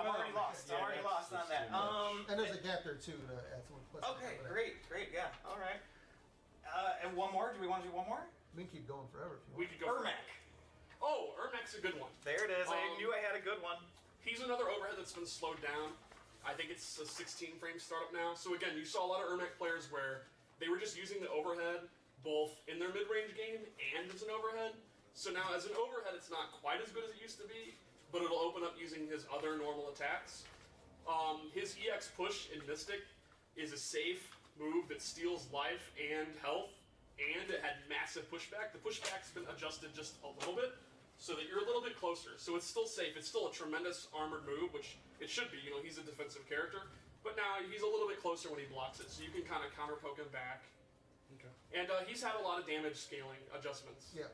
I'm already lost. I'm already lost on that. And there's a gap there too to add some. Okay, great, yeah, all right. And one more. Do we want to do one more? We can keep going forever if you want. We could go. Ermac. Oh, Ermac's a good one. There it is. I knew I had a good one. He's another overhead that's been slowed down. I think it's a 16 frame startup now. So again, you saw a lot of Ermac players where they were just using the overhead both in their mid-range game and as an overhead. So now as an overhead, it's not quite as good as it used to be, but it'll open up using his other normal attacks. His EX push in Mystic is a safe move that steals life and health, and it had massive pushback. The pushback's been adjusted just a little bit, so that you're a little bit closer. So it's still safe. It's still a tremendous armored move, which it should be. You know, he's a defensive character. But now he's a little bit closer when he blocks it, so you can kind of counter poke him back. Okay. And he's had a lot of damage scaling adjustments. Yeah.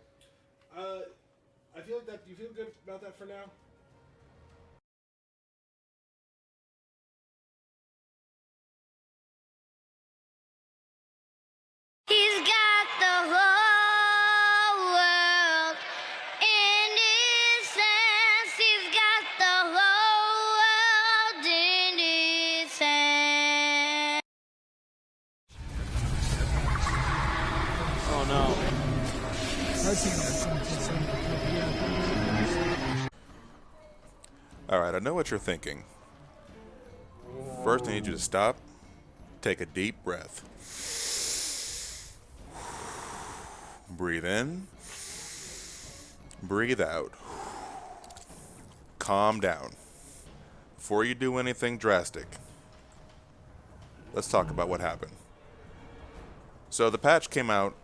I feel like that. Do you feel good about that for now? He's got the whole world in his hands. He's got the whole world in his hands. Oh no. Alright, I know what you're thinking. First, I need you to stop, take a deep breath. Breathe in, breathe out. Calm down. Before you do anything drastic, let's talk about what happened. So the patch came out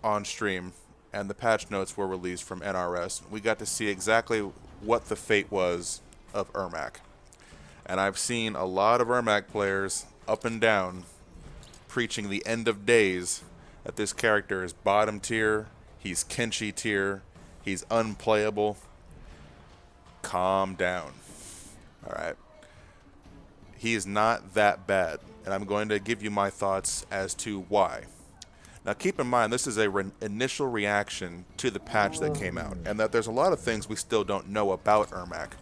on stream, and the patch notes were released from NRS. We got to see exactly what the fate was of Ermac. And I've seen a lot of Ermac players up and down preaching the end of days that this character is bottom tier, he's Kenshi tier, he's unplayable. Calm down. Alright. He is not that bad, and I'm going to give you my thoughts as to why. Now keep in mind, this is a initial reaction to the patch that came out, and that there's a lot of things we still don't know about Ermac,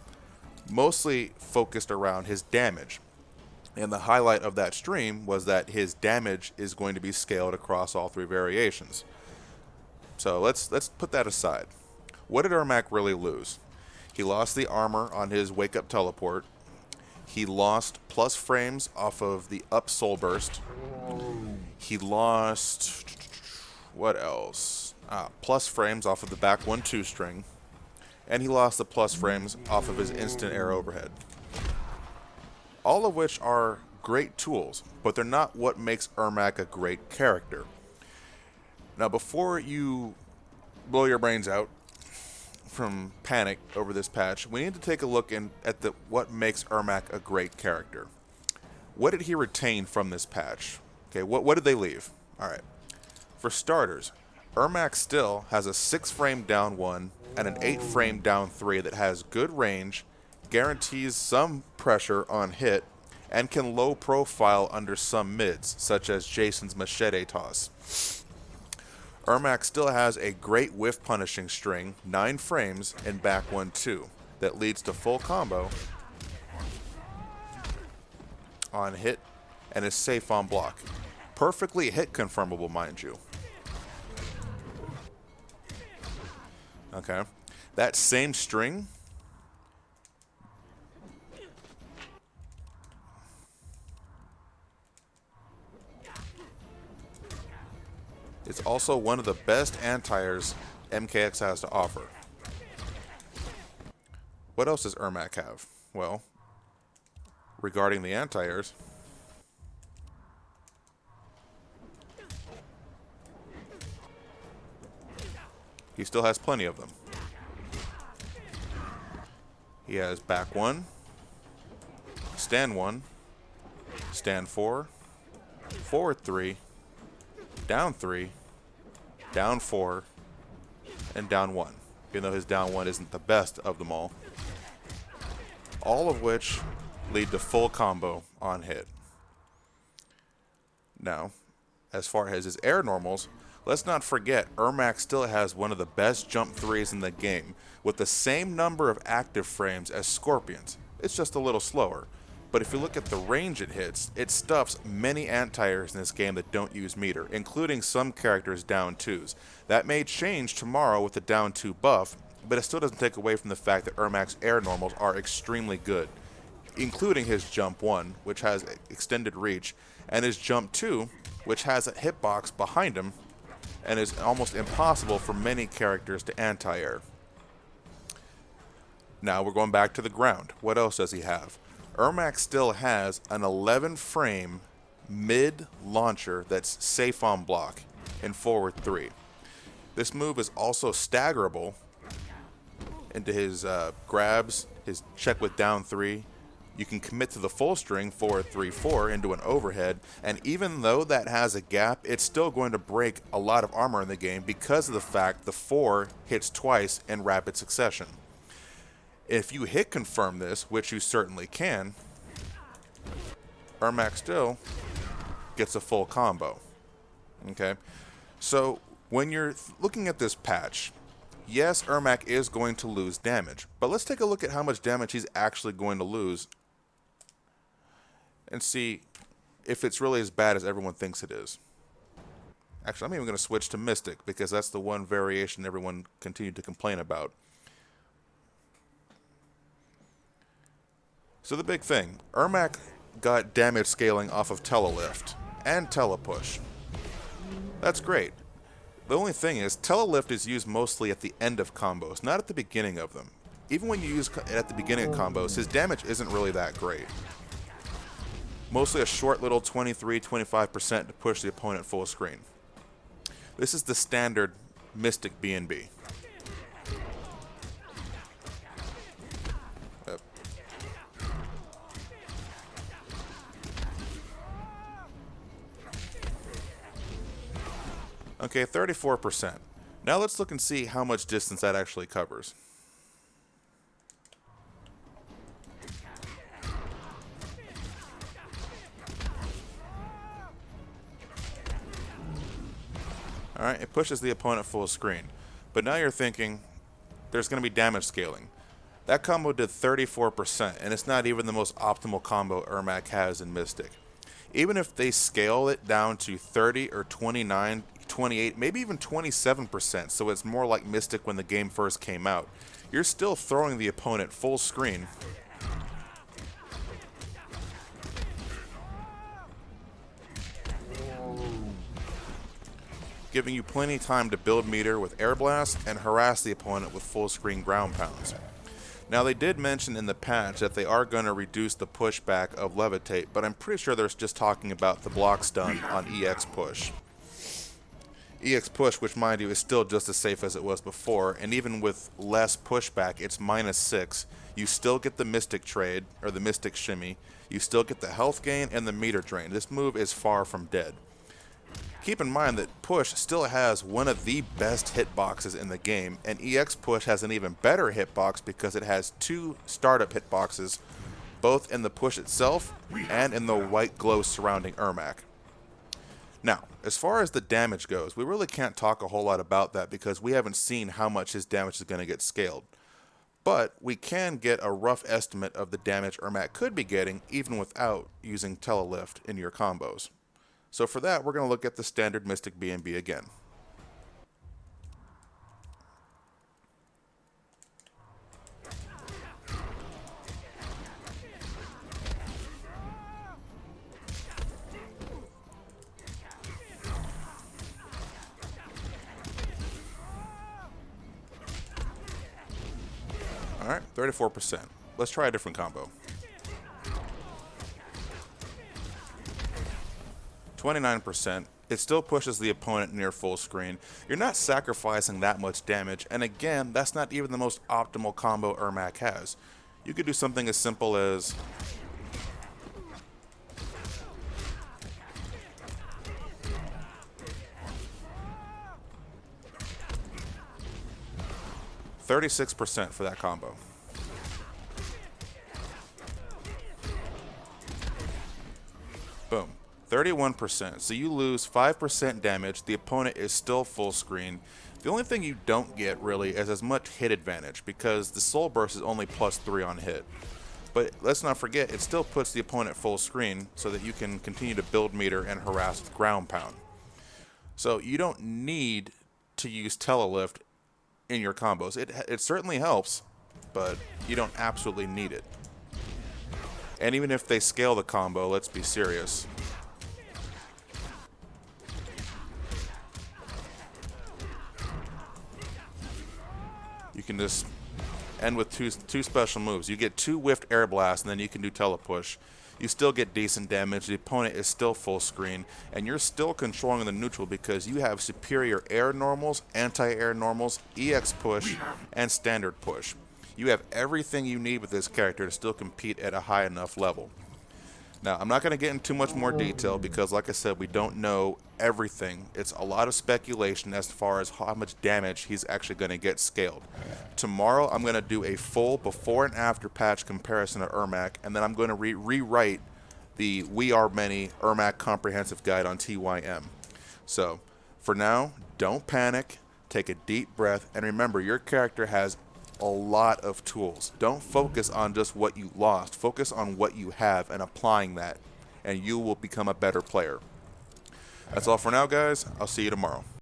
mostly focused around his damage. And the highlight of that stream was that his damage is going to be scaled across all three variations. So let's put that aside. What did Ermac really lose? He lost the armor on his Wake Up Teleport. He lost plus frames off of the Up Soul Burst. He lost... what else? Plus frames off of the back 1-2 string. And he lost the plus frames off of his instant air overhead. All of which are great tools, but they're not what makes Ermac a great character. Now, before you blow your brains out from panic over this patch, we need to take a look at what makes Ermac a great character. What did he retain from this patch? Okay, what did they leave? Alright. For starters, Ermac still has a 6-frame down 1 and an 8-frame down 3 that has good range, guarantees some pressure on hit, and can low profile under some mids, such as Jason's machete toss. Ermac still has a great whiff punishing string, 9 frames in back 1-2, that leads to full combo on hit and is safe on block. Perfectly hit confirmable, mind you. Okay. That same string it's also one of the best anti-airs MKX has to offer. What else does Ermac have? Well, regarding the anti-airs, he still has plenty of them. He has back 1, stand 1, stand 4, forward 3, down 3, down 4, and down 1, even though his down 1 isn't the best of them all. All of which lead to full combo on hit. Now, as far as his air normals, let's not forget Ermac still has one of the best jump 3s in the game, with the same number of active frames as Scorpions, It's just a little slower. But if you look at the range it hits, it stuffs many anti-airs in this game that don't use meter, including some characters down 2s. That may change tomorrow with the down 2 buff, but it still doesn't take away from the fact that Ermac's air normals are extremely good, including his jump 1, which has extended reach, and his jump 2, which has a hitbox behind him and is almost impossible for many characters to anti-air. Now we're going back to the ground. What else does he have? Ermac still has an 11-frame mid launcher that's safe on block in forward 3. This move is also staggerable into his grabs, his check with down 3. You can commit to the full string forward 3-4 into an overhead, and even though that has a gap, it's still going to break a lot of armor in the game because of the fact the 4 hits twice in rapid succession. If you hit confirm this, which you certainly can, Ermac still gets a full combo. Okay? So, when you're looking at this patch, yes, Ermac is going to lose damage, but let's take a look at how much damage he's actually going to lose and see if it's really as bad as everyone thinks it is. Actually, I'm even going to switch to Mystic because that's the one variation everyone continued to complain about. So the big thing, Ermac got damage scaling off of Telelift and Telepush. That's great. The only thing is, Telelift is used mostly at the end of combos, not at the beginning of them. Even when you use it at the beginning of combos, his damage isn't really that great. Mostly a short little 23-25% to push the opponent full screen. This is the standard Mystic B&B. Okay, 34%. Now let's look and see how much distance that actually covers. Alright, it pushes the opponent full screen. But now you're thinking, there's going to be damage scaling. That combo did 34%, and it's not even the most optimal combo Ermac has in Mystic. Even if they scale it down to 30 or 29, 28, maybe even 27%, so it's more like Mystic when the game first came out, you're still throwing the opponent full screen. Giving you plenty of time to build meter with Air Blast and harass the opponent with full screen ground pounds. Now they did mention in the patch that they are going to reduce the pushback of Levitate, but I'm pretty sure they're just talking about the block stun on EX Push. EX Push, which mind you is still just as safe as it was before, and even with less pushback, it's -6. You still get the Mystic trade, or the Mystic shimmy, you still get the health gain and the meter drain. This move is far from dead. Keep in mind that Push still has one of the best hitboxes in the game, and EX Push has an even better hitbox because it has 2 startup hitboxes, both in the push itself and in the white glow surrounding Ermac. Now, as far as the damage goes, we really can't talk a whole lot about that because we haven't seen how much his damage is going to get scaled. But we can get a rough estimate of the damage Ermac could be getting even without using Telelift in your combos. So for that, we're going to look at the standard Mystic B&B again. Alright, 34%. Let's try a different combo. 29%. It still pushes the opponent near full screen. You're not sacrificing that much damage, and again, that's not even the most optimal combo Ermac has. You could do something as simple as $36% for that combo. Boom. 31%. So you lose 5% damage. The opponent is still full screen. The only thing you don't get really is as much hit advantage because the Soul Burst is only +3 on hit. But let's not forget, it still puts the opponent full screen so that you can continue to build meter and harass with ground pound. So you don't need to use telelift in your combos. It certainly helps, but you don't absolutely need it. And even if they scale the combo, let's be serious. You can just end with two special moves. You get 2 whiffed air blasts, and then you can do telepush. You still get decent damage. The opponent is still full screen, and you're still controlling the neutral because you have superior air normals, anti-air normals, EX push, and standard push. You have everything you need with this character to still compete at a high enough level. Now, I'm not going to get into too much more detail because, like I said, we don't know everything. It's a lot of speculation as far as how much damage he's actually going to get scaled. Tomorrow, I'm going to do a full before and after patch comparison of Ermac, and then I'm going to rewrite the We Are Many Ermac Comprehensive Guide on TYM. So, for now, don't panic, take a deep breath, and remember, your character has a lot of tools. Don't focus on just what you lost. Focus on what you have and applying that, and you will become a better player. That's all for now, guys. I'll see you tomorrow.